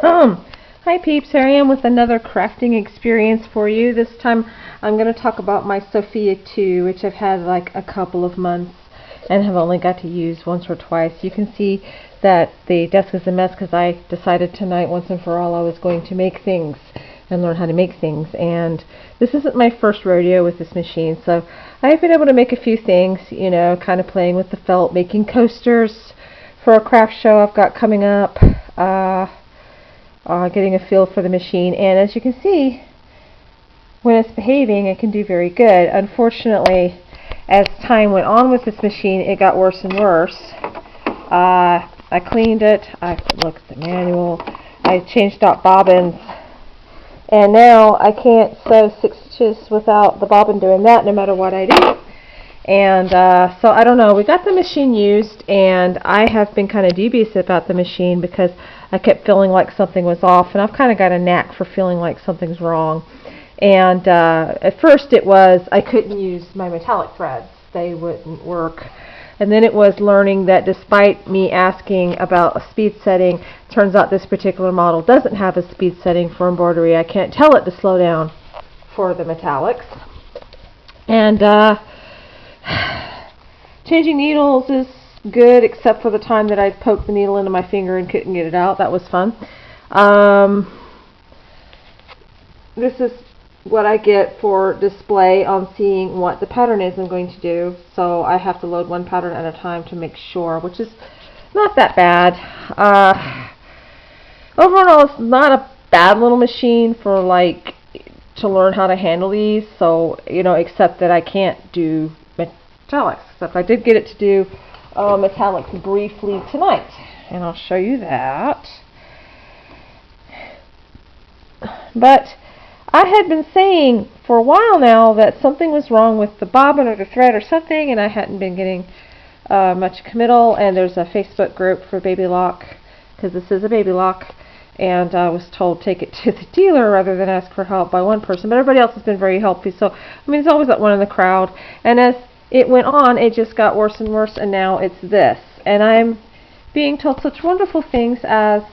Hi peeps, here I am with another crafting experience for you. This time I'm going to talk about my Sofia2, which I've had like a couple of months and have only got to use once or twice. You can see that the desk is a mess because I decided tonight once and for all I was going to make things and learn how to make things. And this isn't my first rodeo with this machine, so I've been able to make a few things, you know, kind of playing with the felt, making coasters for a craft show I've got coming up. Getting a feel for the machine, and as you can see, when it's behaving, it can do very good. Unfortunately, as time went on with this machine, it got worse and worse. I cleaned it, I looked at the manual, I changed out bobbins, and now I can't sew 6 stitches without the bobbin doing that no matter what I do. And so I don't know, we got the machine used, and I have been kind of dubious about the machine because I kept feeling like something was off, and I've kind of got a knack for feeling like something's wrong. And at first it was I couldn't use my metallic threads, they wouldn't work. And then it was learning that despite me asking about a speed setting, turns out this particular model doesn't have a speed setting for embroidery. I can't tell it to slow down for the metallics. And changing needles is good, except for the time that I poked the needle into my finger and couldn't get it out. That was fun. This is what I get for display on seeing what the pattern is I'm going to do. So I have to load one pattern at a time to make sure, which is not that bad. Overall, it's not a bad little machine for like to learn how to handle these. So, you know, except that I can't do metallics. Except I did get it to do metallics briefly tonight, and I'll show you that. But I had been saying for a while now that something was wrong with the bobbin or the thread or something, and I hadn't been getting much committal. And there's a Facebook group for Babylock, because this is a Babylock, and I was told take it to the dealer rather than ask for help by one person. But everybody else has been very helpful, so I mean, there's always that one in the crowd. And as it went on, it just got worse and worse, and now it's this. And I'm being told such wonderful things as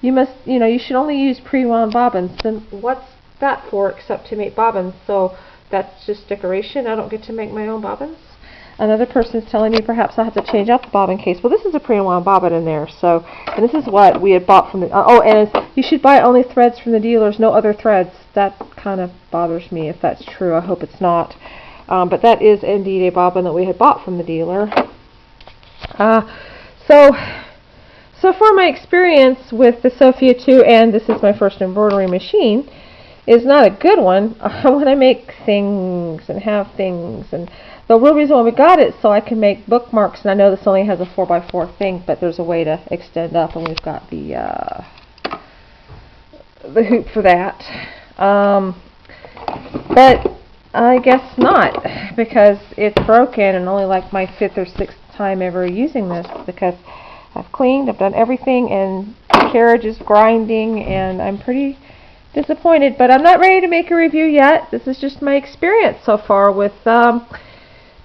you must, you know, you should only use pre-wound bobbins. Then what's that for except to make bobbins? So that's just decoration. I don't get to make my own bobbins. Another person is telling me perhaps I have to change out the bobbin case. Well, this is a pre-wound bobbin in there. So, and this is what we had bought from the. Oh, and you should buy only threads from the dealers, no other threads. That kind of bothers me if that's true. I hope it's not. But that is indeed a bobbin that we had bought from the dealer. So far my experience with the Sofia2, and this is my first embroidery machine, is not a good one. I want to make things and have things, and the real reason why we got it is so I can make bookmarks. And I know this only has a 4x4 thing, but there's a way to extend up, and we've got the hoop for that. But I guess not, because it's broken, and only like my 5th or 6th time ever using this, because I've cleaned, I've done everything, and the carriage is grinding, and I'm pretty disappointed. But I'm not ready to make a review yet. This is just my experience so far with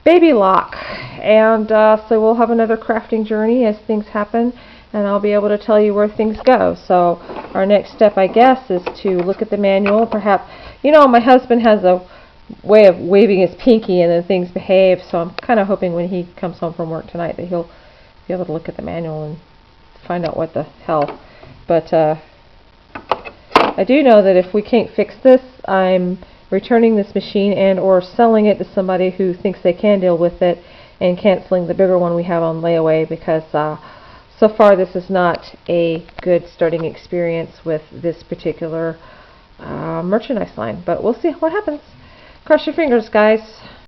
Babylock, and so we'll have another crafting journey as things happen, and I'll be able to tell you where things go. So our next step, I guess, is to look at the manual. Perhaps, you know, my husband has a way of waving his pinky and then things behave, so I'm kind of hoping when he comes home from work tonight that he'll be able to look at the manual and find out what the hell. But I do know that if we can't fix this, I'm returning this machine and or selling it to somebody who thinks they can deal with it, and canceling the bigger one we have on layaway, because so far this is not a good starting experience with this particular merchandise line. But we'll see what happens. Cross your fingers, guys.